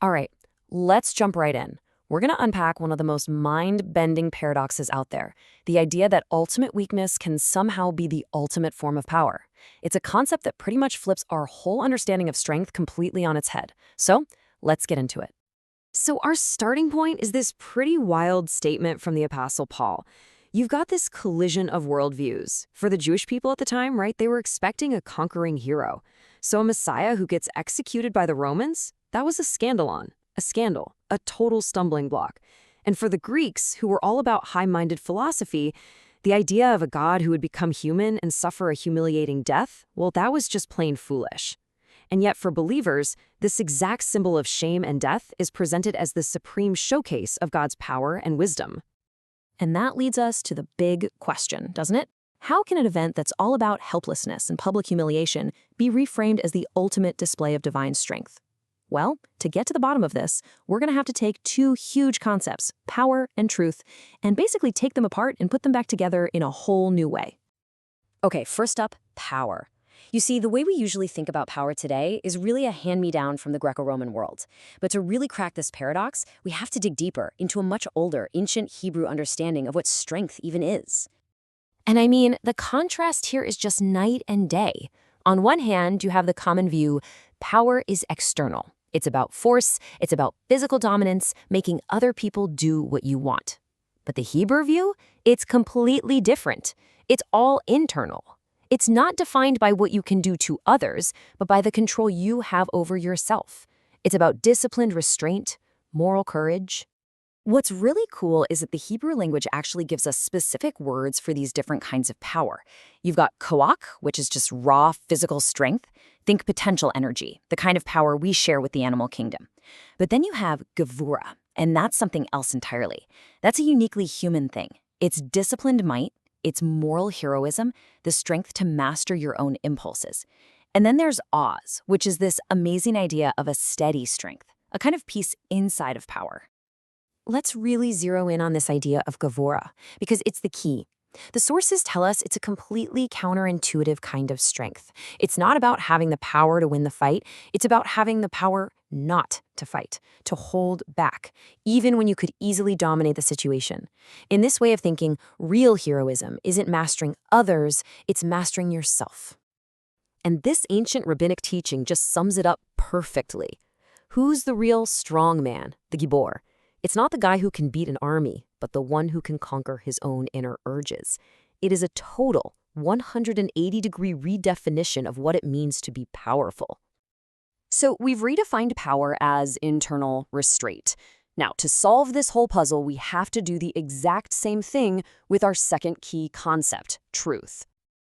All right, let's jump right in. We're going to unpack one of the most mind-bending paradoxes out there, the idea that ultimate weakness can somehow be the ultimate form of power. It's a concept that pretty much flips our whole understanding of strength completely on its head. So, let's get into it. So our starting point is this pretty wild statement from the Apostle Paul. You've got this collision of worldviews. For the Jewish people at the time, right, they were expecting a conquering hero. So a Messiah who gets executed by the Romans, that was a scandalon, a scandal, a total stumbling block. And for the Greeks, who were all about high-minded philosophy, the idea of a god who would become human and suffer a humiliating death, well, that was just plain foolish. And yet for believers, this exact symbol of shame and death is presented as the supreme showcase of God's power and wisdom. And that leads us to the big question, doesn't it? How can an event that's all about helplessness and public humiliation be reframed as the ultimate display of divine strength? Well, to get to the bottom of this, we're going to have to take two huge concepts, power and truth, and basically take them apart and put them back together in a whole new way. Okay, first up, power. You see, the way we usually think about power today is really a hand-me-down from the Greco-Roman world. But to really crack this paradox, we have to dig deeper into a much older, ancient Hebrew understanding of what strength even is. And I mean, the contrast here is just night and day. On one hand, you have the common view, power is external. It's about force, it's about physical dominance, making other people do what you want. But the Hebrew view, it's completely different. It's all internal. It's not defined by what you can do to others, but by the control you have over yourself. It's about disciplined restraint, moral courage. What's really cool is that the Hebrew language actually gives us specific words for these different kinds of power. You've got koach, which is just raw physical strength. Think potential energy, the kind of power we share with the animal kingdom. But then you have gevurah, and that's something else entirely. That's a uniquely human thing. It's disciplined might. It's moral heroism, the strength to master your own impulses. And then there's oz, which is this amazing idea of a steady strength, a kind of peace inside of power. Let's really zero in on this idea of gevurah, because it's the key. The sources tell us it's a completely counterintuitive kind of strength. It's not about having the power to win the fight. It's about having the power not to fight, to hold back, even when you could easily dominate the situation. In this way of thinking, real heroism isn't mastering others, it's mastering yourself. And this ancient rabbinic teaching just sums it up perfectly. Who's the real strong man, the gibor? It's not the guy who can beat an army, but the one who can conquer his own inner urges. It is a total 180-degree redefinition of what it means to be powerful. So we've redefined power as internal restraint. Now, to solve this whole puzzle, we have to do the exact same thing with our second key concept, truth.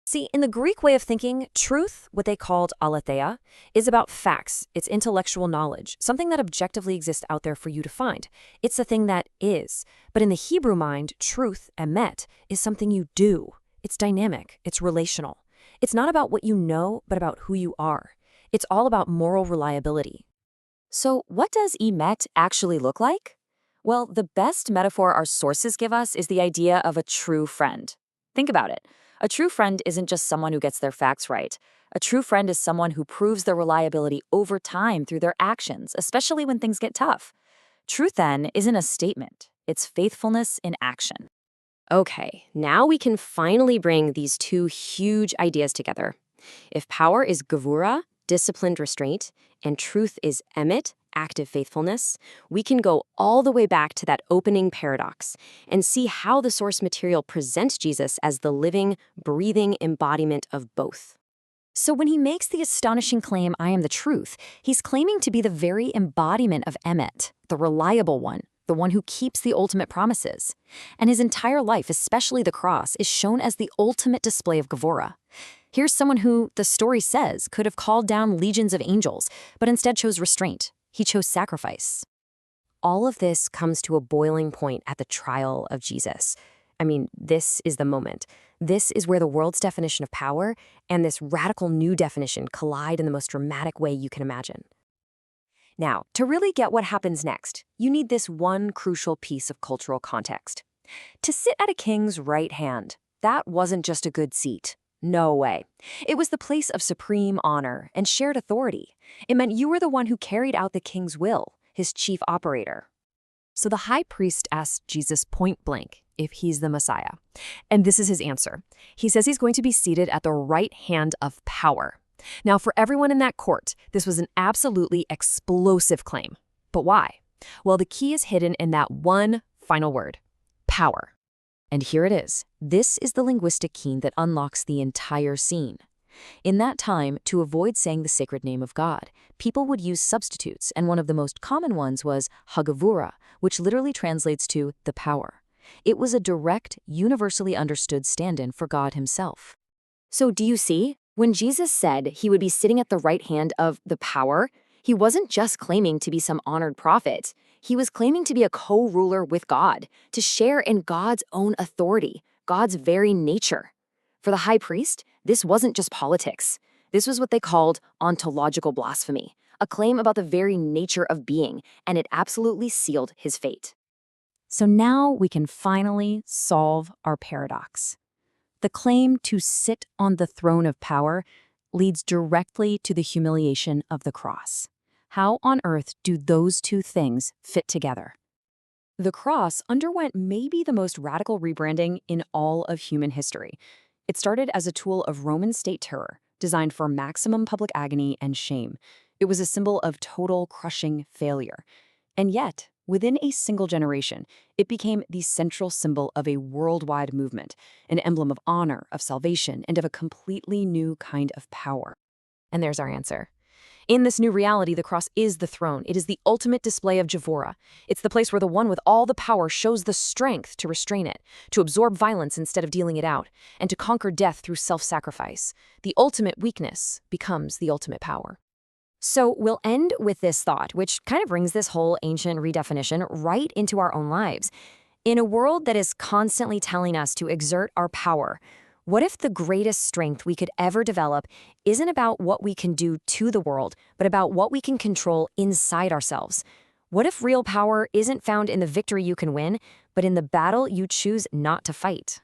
See, in the Greek way of thinking, truth, what they called aletheia, is about facts. It's intellectual knowledge, something that objectively exists out there for you to find. It's the thing that is. But in the Hebrew mind, truth, emet, is something you do. It's dynamic. It's relational. It's not about what you know, but about who you are. It's all about moral reliability. So what does emet actually look like? Well, the best metaphor our sources give us is the idea of a true friend. Think about it. A true friend isn't just someone who gets their facts right. A true friend is someone who proves their reliability over time through their actions, especially when things get tough. Truth, then, isn't a statement. It's faithfulness in action. Okay, now we can finally bring these two huge ideas together. If power is gevurah, disciplined restraint, and truth is emet, active faithfulness, we can go all the way back to that opening paradox and see how the source material presents Jesus as the living, breathing embodiment of both. So when he makes the astonishing claim, "I am the truth," he's claiming to be the very embodiment of emet, the reliable one, the one who keeps the ultimate promises. And his entire life, especially the cross, is shown as the ultimate display of gevurah. Here's someone who, the story says, could have called down legions of angels, but instead chose restraint. He chose sacrifice. All of this comes to a boiling point at the trial of Jesus. I mean, this is the moment. This is where the world's definition of power and this radical new definition collide in the most dramatic way you can imagine. Now, to really get what happens next, you need this one crucial piece of cultural context. To sit at a king's right hand, that wasn't just a good seat. No way. It was the place of supreme honor and shared authority. It meant you were the one who carried out the king's will, his chief operator. So the high priest asks Jesus point blank if he's the Messiah. And this is his answer. He says he's going to be seated at the right hand of power. Now, for everyone in that court, this was an absolutely explosive claim. But why? Well, the key is hidden in that one final word: power. And here it is. This is the linguistic key that unlocks the entire scene. In that time, to avoid saying the sacred name of God, people would use substitutes, and one of the most common ones was gevurah, which literally translates to the power. It was a direct, universally understood stand-in for God himself. So do you see? When Jesus said he would be sitting at the right hand of the power, he wasn't just claiming to be some honored prophet. He was claiming to be a co-ruler with God, to share in God's own authority, God's very nature. For the high priest, this wasn't just politics. This was what they called ontological blasphemy, a claim about the very nature of being, and it absolutely sealed his fate. So now we can finally solve our paradox. The claim to sit on the throne of power leads directly to the humiliation of the cross. How on earth do those two things fit together? The cross underwent maybe the most radical rebranding in all of human history. It started as a tool of Roman state terror, designed for maximum public agony and shame. It was a symbol of total, crushing failure. And yet, within a single generation, it became the central symbol of a worldwide movement, an emblem of honor, of salvation, and of a completely new kind of power. And there's our answer. In this new reality, the cross is the throne. It is the ultimate display of gevurah. It's the place where the one with all the power shows the strength to restrain it, to absorb violence instead of dealing it out, and to conquer death through self-sacrifice. The ultimate weakness becomes the ultimate power. So we'll end with this thought, which kind of brings this whole ancient redefinition right into our own lives. In a world that is constantly telling us to exert our power, what if the greatest strength we could ever develop isn't about what we can do to the world, but about what we can control inside ourselves? What if real power isn't found in the victory you can win, but in the battle you choose not to fight?